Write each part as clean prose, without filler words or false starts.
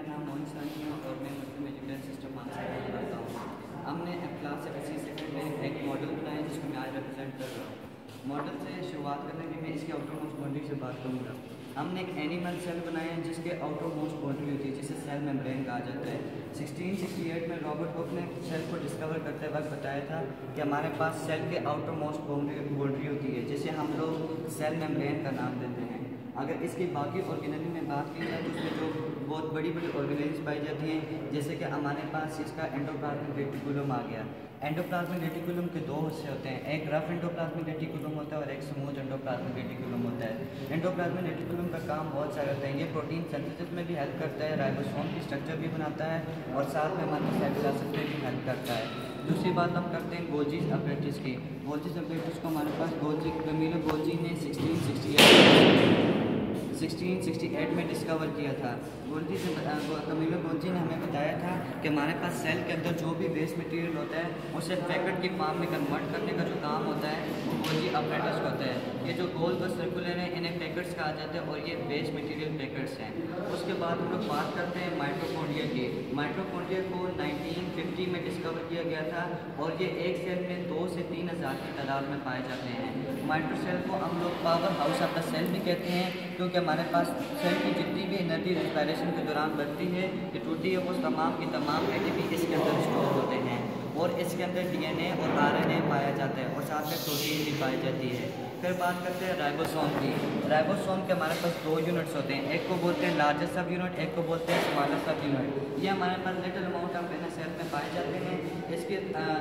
नाम मोहित सानी है और मैं मुस्लिम एजुकेशन सिस्टम से काम करता हूँ। हमने क्लास सेकंड में एक मॉडल बनाया जिसको मैं आज रिप्रेजेंट कर रहा हूँ। मॉडल से शुरुआत करने की मैं इसके आउटर मोस्ट बाउंड्री से बात करूँगा। हमने एक एनिमल सेल बनाया है जिसके आउटर मोस्ट बाउंड्री होती है जिसे सेल मेम्ब्रेन कहा जाता है। 1668 में रॉबर्ट हुक ने सेल को डिस्कवर करते वक्त बताया था कि हमारे पास सेल के आउटर मोस्ट बाउंड्री होती है जिसे हम लोग सेल मेम्ब्रेन का नाम देते हैं। अगर इसकी बाकी ऑर्गेनेल में बात की जाए तो उसमें जो बहुत बड़ी बड़ी ऑर्गेनेल्स पाई जाती हैं, जैसे कि हमारे पास इसका एंडोप्लाज्मिक रेटिकुलम आ गया। एंडोप्लाज्मिक रेटिकुलम के दो हिस्से होते हैं, एक रफ एंडोप्लाज्मिक रेटिकुलम होता है और एक स्मूथ एंडोप्लाज्मिक रेटिकुलम होता है। एंडोप्लाज्मिक रेटिकुलम का काम बहुत सारे होते हैं। ये प्रोटीन सिंथेसिस में भी हेल्प करता है, राइबोसोम की स्ट्रक्चर भी बनाता है और साथ में हमारे साइटोप्लाज्म में भी हेल्प करता है। दूसरी बात हम करते हैं गोल्जीज अपरेटिस की। गोल्जीज अपरेटिस को हमारे पास कैमिलो गोल्जी ने 1668 में डिस्कवर किया था। कैमिलो गोल्जी ने हमें बताया था कि हमारे पास सेल के अंदर जो भी वेस्ट मटेरियल होता है उसे पैकेट की फॉर्म में कन्वर्ट करने का जो काम होता है वो गोल्जी अपरेटस का होता है। ये जो गोल व सर्कुलर है इन्हें पैकेट्स कहा जाता है और ये वेस्ट मटेरियल पैकेट्स हैं। उसके बाद हम लोग बात करते हैं माइटोकॉन्ड्रिया की। माइटोकॉन्ड्रिया को 1950 में डिस्कवर किया गया था और ये एक सेल में 2 से 3 हज़ार की तादाद में पाए जाते हैं। माइटोसेल को हम लोग power house of the cell भी कहते हैं क्योंकि हमारे पास सेल की जितनी भी एनर्जी रेस्पिरेशन के दौरान बढ़ती है कि टूटी है वो तमाम की तमाम एटीपी इसके अंदर स्टोर होते हैं और इसके अंदर डीएनए और आरएनए पाया जाता है और साथ में प्रोटीन भी पाई जाती है। फिर बात करते हैं राइबोसोम की। राइबोसोम के हमारे पास 2 यूनिट्स होते हैं, एक को बोलते हैं लार्जर सब यूनिट, एक को बोलते हैं स्मॉलर सब यूनिट। ये हमारे पास लिटिल अमाउंट ऑफ सेल में पाए जाते हैं। इसके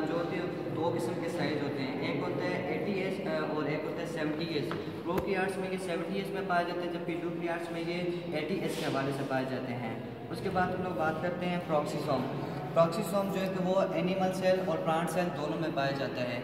जो होते हैं 2 किस्म के साइज होते हैं, एक होता है 80S और एक होता है 70S। प्रोकैरियोट्स में ये 70S में पाए जाते हैं जबकि यूकैरियोट्स में ये 80S के हवाले से पाए जाते हैं। उसके बाद हम लोग बात करते हैं प्रोक्सीसोम। प्रोक्सीसोम जो है कि वो एनिमल सेल और प्लांट सेल दोनों में पाया जाता है।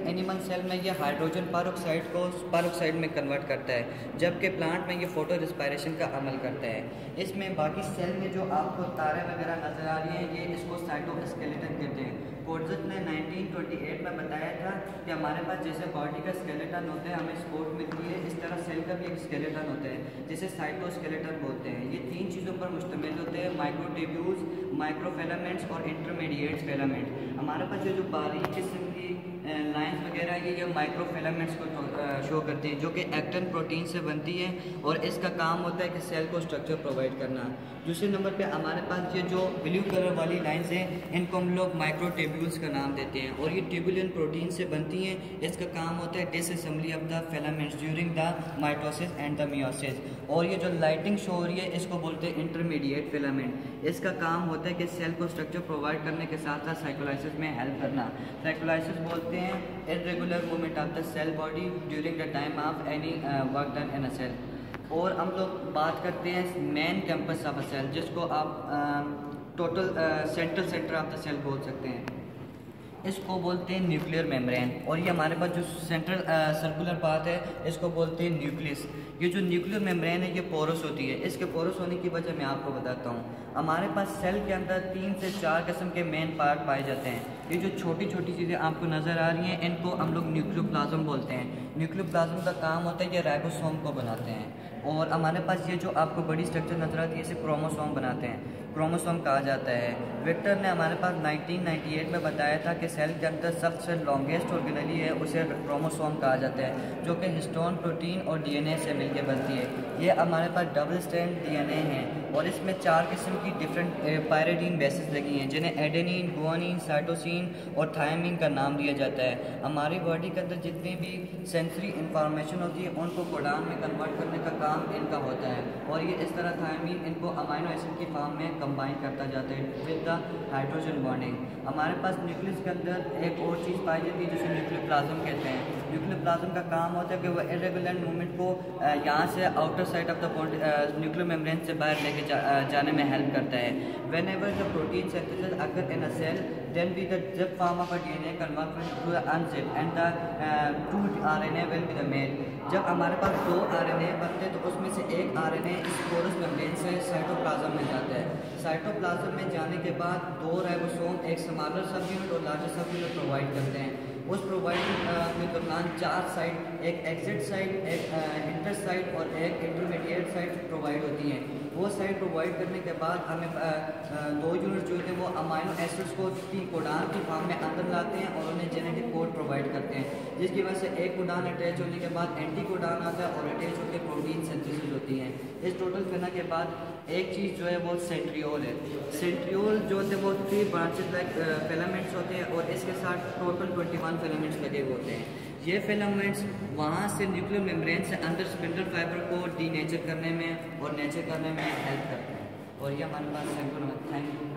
एनिमल सेल में ये हाइड्रोजन पेरोक्साइड को पेरोक्साइड में कन्वर्ट करता है जबकि प्लांट में ये फोटो रेस्पिरेशन का अमल करता है। इसमें बाकी सेल में जो आपको तारे वगैरह नज़र आ रही हैं ये इसको साइटोस्केलेटन कहते हैं। कोर्टज़ेट ने 1928 में बताया था कि हमारे पास जैसे बॉडी का स्केलेटन होता है हमें सपोर्ट मिलती है, इस तरह सेल का भी एक स्केलेटन होता है जिसे साइटोस्केलेटन बोलते हैं। ये 3 चीज़ों पर मुश्तमिल होते हैं, माइक्रोट्यूब्यूल्स, माइक्रोफिलामेंट्स और इंटरमीडिएट फिलामेंट। हमारे पास जो बारीक किस्म की लाइंस वगैरह ये माइक्रोफिलामेंट्स को शो करती हैं जो कि एक्टिन प्रोटीन से बनती है और इसका काम होता है कि सेल को स्ट्रक्चर प्रोवाइड करना। दूसरे नंबर पे हमारे पास ये जो ब्लू कलर वाली लाइंस हैं इनको हम लोग माइक्रोट्यूब्यूल्स का नाम देते हैं और ये ट्यूबुलिन प्रोटीन से बनती हैं। इसका काम होता है disassembly of the filaments during the mitosis and the meiosis. और ये जो लाइटिंग शो हो रही है इसको बोलते हैं इंटरमीडिएट फिलामेंट। इसका काम होता है कि सेल को स्ट्रक्चर प्रोवाइड करने के साथ साथ साइटोलाइसिस में हेल्प करना। साइटोलाइसिस बोलते हैं irregular movement of the cell body during the time of any work done in a cell. और हम लोग बात करते हैं main campus of a cell जिसको आप total centre of the cell बोल सकते हैं। इसको बोलते हैं न्यूक्लियर मेम्ब्रेन और ये हमारे पास जो सेंट्रल सर्कुलर पाथ है इसको बोलते हैं न्यूक्लियस। ये जो न्यूक्लियर मेम्ब्रेन है ये पोरस होती है। इसके पोरस होने की वजह मैं आपको बताता हूँ। हमारे पास सेल के अंदर 3 से 4 किस्म के मेन पार्ट पाए जाते हैं। ये जो छोटी छोटी चीज़ें आपको नज़र आ रही हैं इनको हम लोग न्यूक्लियोप्लाज्म बोलते हैं। न्यूक्लियोप्लाज्म का काम होता है ये राइबोसोम को बनाते हैं और हमारे पास ये जो आपको बड़ी स्ट्रक्चर नजर आती है इसे क्रोमोसोम बनाते हैं, क्रोमोसोम कहा जाता है। विक्टर ने हमारे पास 1998 में बताया था कि सेल के अंदर सबसे लॉन्गेस्ट ऑर्गेनली है उसे क्रोमोसोम कहा जाता है जो कि हिस्टोन प्रोटीन और डीएनए से मिलकर बनती है। ये हमारे पास डबल स्ट्रैंड डीएनए है और इसमें 4 किस्म की डिफरेंट पायरिडीन बेसिस लगी हैं जिन्हें एडेनिन, गुआनिन, साइटोसिन और थायमिन का नाम दिया जाता है। हमारी बॉडी के अंदर जितनी भी सेंसरी इंफॉर्मेशन होती है उनको कोडान में कन्वर्ट करने का काम इनका होता है और ये इस तरह थायमिन इनको अमाइनो एसिड की फॉर्म में कंबाइन करता जाता है विद द हाइड्रोजन बॉन्डिंग। हमारे पास न्यूक्लियस के अंदर एक और चीज़ पाई जाती है जिसे न्यूक्लियोप्लाज्म कहते हैं। न्यूक्लियोप्लाज्म का काम होता है कि वह इर्रेगुलर मूवमेंट को यहाँ से outer side of the nuclear membrane से बाहर लेके जाने में हेल्प करता है। Whenever the protein synthesis occur in a cell then be the zip form of a DNA converted to the unzip and the 2 RNA will be the made। जब हमारे पास 2 RNA बनते हैं तो उसमें से एक RNA इस पोरस मेम्ब्रेन से साइटोप्लाज्म में जाता है। साइटोप्लाज्म में जाने के बाद 2 राइबोसोम एक स्मॉलर सब यूनिट और लार्जर सब यूनिट प्रोवाइड करते हैं। उस प्रोवाइडिंग के दौरान 4 साइड, एक एग्जिट साइड, एक इंटर साइड और एक इंटरमीडिएट साइड प्रोवाइड होती हैं। वो साइड प्रोवाइड करने के बाद हमें 2 यूनिट जो होते हैं वो अमाइनो एसिड्स को की कोडान की फॉर्म में अंदर लाते हैं और उन्हें जेनेटिक कोड प्रोवाइड करते हैं, जिसकी वजह से एक कोडान अटैच होने के बाद एंटी कोडान आता है और अटैच होकर प्रोटीन सिंथेसिस होती है। इस टोटल करने के बाद एक चीज़ जो है वो सेंट्रियोल है। सेंट्रियोल जो होते हैं वो 3 ब्रांचेस लाइक फिलामेंट्स होते हैं और इसके साथ टोटल 21 फिलामेंट्स लगे हुए होते हैं। ये फिलामेंट्स वहाँ से न्यूक्लियर मेम्ब्रेन से अंदर स्पिंडल फाइबर को डीनेचर करने में और नेचर करने में हेल्प करते हैं। और ये हमारे पास थैंक यू।